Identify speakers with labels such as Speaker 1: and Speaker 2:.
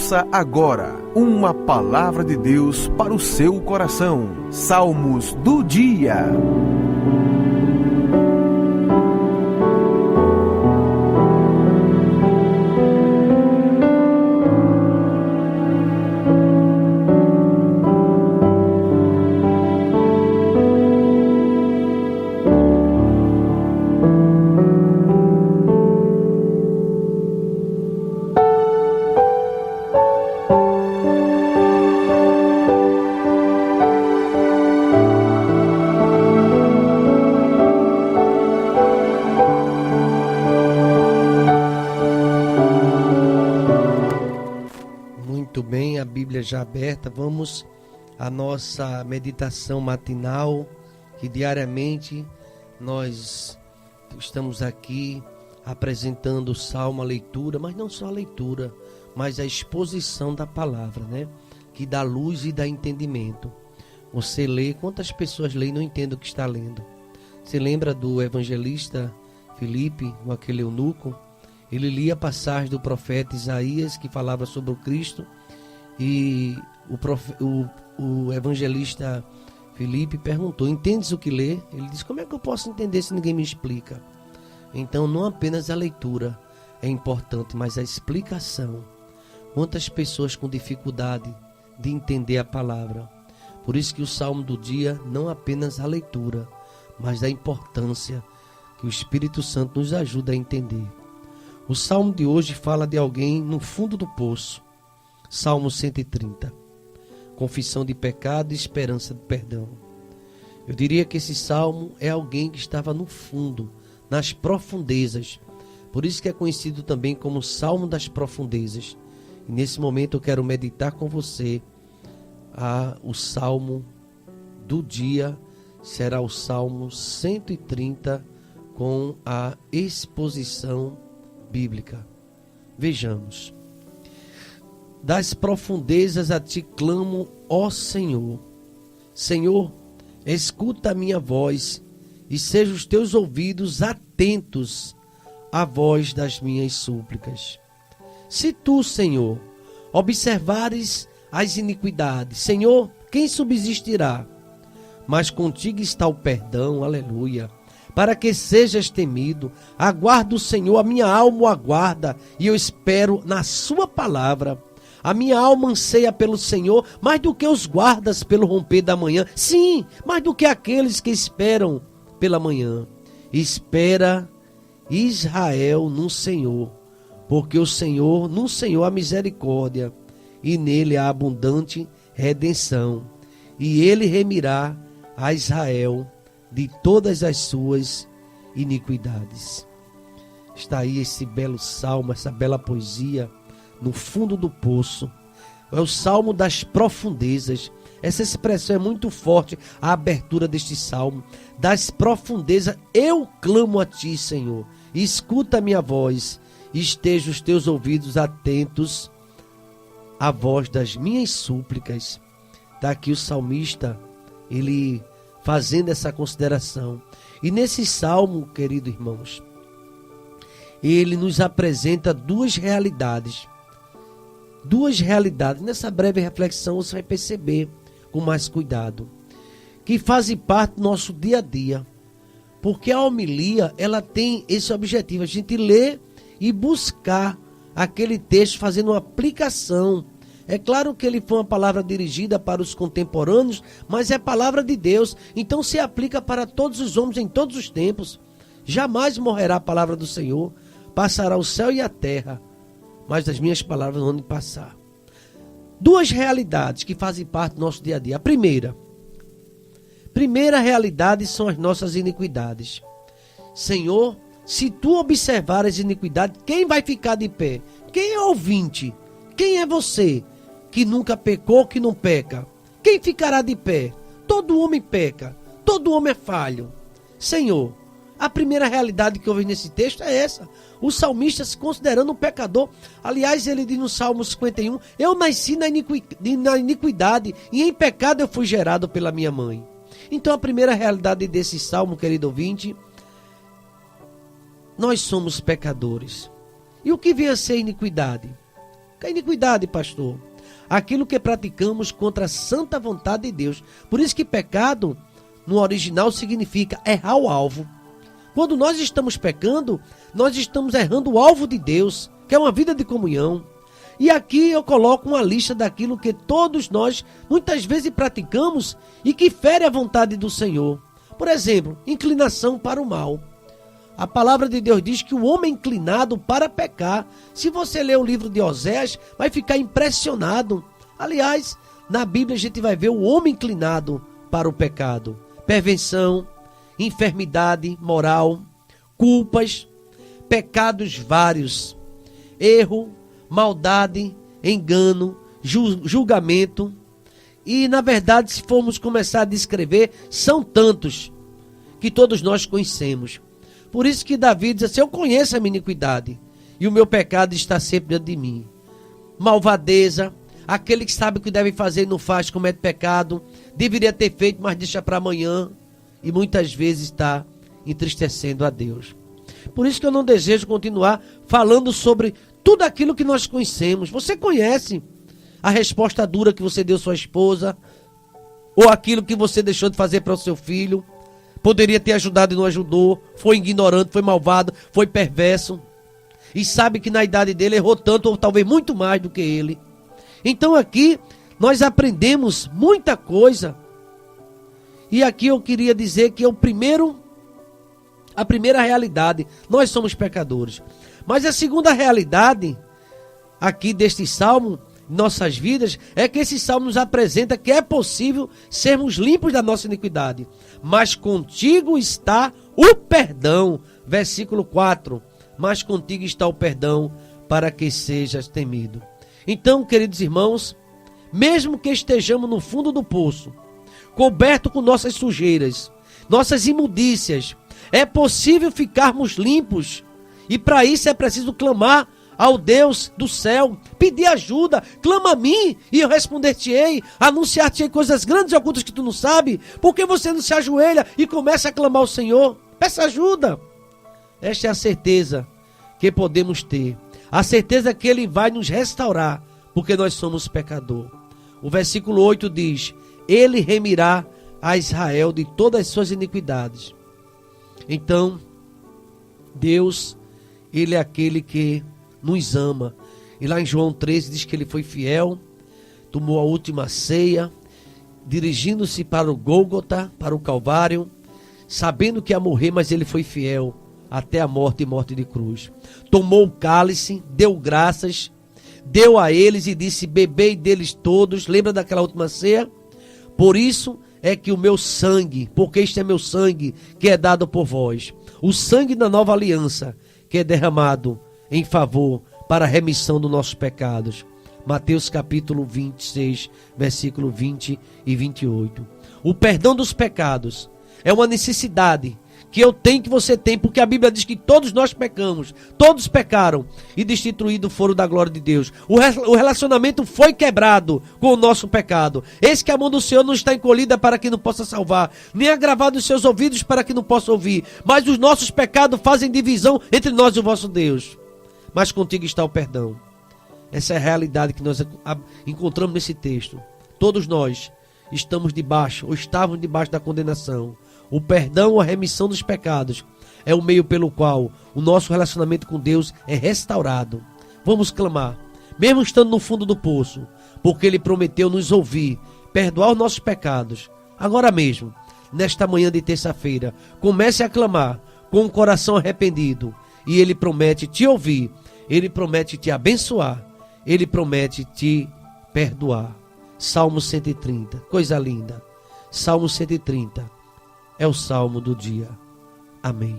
Speaker 1: Ouça agora uma palavra de Deus para o seu coração. Salmos do Dia.
Speaker 2: Muito bem, a Bíblia já aberta, vamos à nossa meditação matinal, que diariamente nós estamos aqui apresentando o Salmo, a leitura, mas não só a leitura, mas a exposição da palavra, né? Que dá luz e dá entendimento. Você lê, quantas pessoas lêem e não entendem o que está lendo? Você lembra do evangelista Filipe, com aquele eunuco? Ele lia a passagem do profeta Isaías, que falava sobre o Cristo, e o evangelista Filipe perguntou: entendes o que lê? Ele disse: como é que eu posso entender se ninguém me explica? Então não apenas a leitura é importante, mas a explicação. Quantas pessoas com dificuldade de entender a palavra? Por isso que o Salmo do Dia não apenas a leitura, mas a importância que o Espírito Santo nos ajuda a entender. O Salmo de hoje fala de alguém no fundo do poço. Salmo 130. Confissão de pecado e esperança de perdão. Eu diria que esse salmo é alguém que estava no fundo, nas profundezas. Por isso que é conhecido também como Salmo das Profundezas. E nesse momento eu quero meditar com você. O Salmo do dia será o Salmo 130 com a exposição bíblica. Vejamos. Das profundezas a ti clamo, ó Senhor. Senhor, escuta a minha voz e sejam os teus ouvidos atentos à voz das minhas súplicas. Se tu, Senhor, observares as iniquidades, Senhor, quem subsistirá? Mas contigo está o perdão, aleluia. Para que sejas temido, aguardo o Senhor, a minha alma o aguarda, e eu espero na sua palavra. A minha alma anseia pelo Senhor, mais do que os guardas pelo romper da manhã. Sim, mais do que aqueles que esperam pela manhã. Espera Israel no Senhor, porque no Senhor há misericórdia, e nele há abundante redenção. E ele remirá a Israel de todas as suas iniquidades. Está aí esse belo salmo, essa bela poesia, no fundo do poço. É o salmo das profundezas. Essa expressão é muito forte, a abertura deste salmo. Das profundezas eu clamo a ti, Senhor. Escuta a minha voz, e estejam os teus ouvidos atentos à voz das minhas súplicas. Está aqui o salmista, ele fazendo essa consideração. E nesse salmo, queridos irmãos, ele nos apresenta duas realidades. Nessa breve reflexão você vai perceber com mais cuidado, que fazem parte do nosso dia a dia. Porque a homilia, ela tem esse objetivo, a gente ler e buscar aquele texto fazendo uma aplicação. É claro que ele foi uma palavra dirigida para os contemporâneos, mas é palavra de Deus, então se aplica para todos os homens em todos os tempos. Jamais morrerá a palavra do Senhor, passará o céu e a terra, mas as minhas palavras vão passar. Duas realidades que fazem parte do nosso dia a dia. A primeira realidade são as nossas iniquidades. Senhor, se tu observar as iniquidades, quem vai ficar de pé? Quem é ouvinte? Quem é você que nunca pecou, que não peca? Quem ficará de pé? Todo homem peca, todo homem é falho. Senhor, a primeira realidade que eu vejo nesse texto é essa. O salmista se considerando um pecador. Aliás, ele diz no Salmo 51, eu nasci na iniquidade e em pecado eu fui gerado pela minha mãe. Então a primeira realidade desse salmo, querido ouvinte, nós somos pecadores. E o que vem a ser iniquidade? Que é iniquidade, pastor? Aquilo que praticamos contra a santa vontade de Deus. Por isso que pecado, no original, significa errar o alvo. Quando nós estamos pecando, nós estamos errando o alvo de Deus, que é uma vida de comunhão. E aqui eu coloco uma lista daquilo que todos nós muitas vezes praticamos e que fere a vontade do Senhor. Por exemplo, inclinação para o mal. A palavra de Deus diz que o homem é inclinado para pecar. Se você ler o livro de Oséias, vai ficar impressionado. Aliás, na Bíblia a gente vai ver o homem inclinado para o pecado. Perversão, enfermidade moral, culpas, pecados vários, erro, maldade, engano, julgamento. E, na verdade, se formos começar a descrever, são tantos que todos nós conhecemos. Por isso que Davi diz assim: eu conheço a minha iniquidade e o meu pecado está sempre diante de mim. Malvadeza, aquele que sabe o que deve fazer e não faz, comete pecado, deveria ter feito, mas deixa para amanhã, e muitas vezes está entristecendo a Deus. Por isso que eu não desejo continuar falando sobre tudo aquilo que nós conhecemos. Você conhece a resposta dura que você deu à sua esposa, ou aquilo que você deixou de fazer para o seu filho. Poderia ter ajudado e não ajudou, foi ignorante, foi malvado, foi perverso, e sabe que na idade dele errou tanto, ou talvez muito mais do que ele. Então aqui nós aprendemos muita coisa. E aqui eu queria dizer que é a primeira realidade, nós somos pecadores. Mas a segunda realidade aqui deste salmo, nossas vidas, é que esse salmo nos apresenta que é possível sermos limpos da nossa iniquidade. Mas contigo está o perdão. Versículo 4. Mas contigo está o perdão para que sejas temido. Então, queridos irmãos, mesmo que estejamos no fundo do poço, coberto com nossas sujeiras, nossas imundícias, é possível ficarmos limpos. E para isso é preciso clamar ao Deus do céu, pedir ajuda. Clama a mim e eu responder-te-ei, anunciar-te-ei coisas grandes e ocultas que tu não sabe. Por que você não se ajoelha e começa a clamar ao Senhor? Peça ajuda. Esta é a certeza que podemos ter, a certeza que Ele vai nos restaurar, porque nós somos pecador. O versículo 8 diz: Ele remirá a Israel de todas as suas iniquidades. Então, Deus, Ele é aquele que nos ama. E lá em João 13 diz que Ele foi fiel, tomou a última ceia, dirigindo-se para o Gólgota, para o Calvário, sabendo que ia morrer, mas Ele foi fiel até a morte e morte de cruz. Tomou o cálice, deu graças, deu a eles e disse: bebei deles todos. Lembra daquela última ceia? Por isso é que o meu sangue, porque este é meu sangue que é dado por vós, o sangue da nova aliança que é derramado em favor para a remissão dos nossos pecados. Mateus capítulo 26, versículo 20 e 28. O perdão dos pecados é uma necessidade que eu tenho, que você tem, porque a Bíblia diz que todos nós pecamos, todos pecaram e destituídos foram da glória de Deus. O relacionamento foi quebrado com o nosso pecado. Eis que a mão do Senhor não está encolhida para que não possa salvar, nem agravado os seus ouvidos para que não possa ouvir, mas os nossos pecados fazem divisão entre nós e o vosso Deus. Mas contigo está o perdão. Essa é a realidade que nós encontramos nesse texto. Todos nós estamos debaixo, ou estávamos debaixo da condenação. O perdão, a remissão dos pecados, é o meio pelo qual o nosso relacionamento com Deus é restaurado. Vamos clamar, mesmo estando no fundo do poço, porque Ele prometeu nos ouvir, perdoar os nossos pecados. Agora mesmo, nesta manhã de terça-feira, comece a clamar com o coração arrependido, e Ele promete te ouvir, Ele promete te abençoar, Ele promete te perdoar. Salmo 130, coisa linda. Salmo 130 é o salmo do dia. Amém.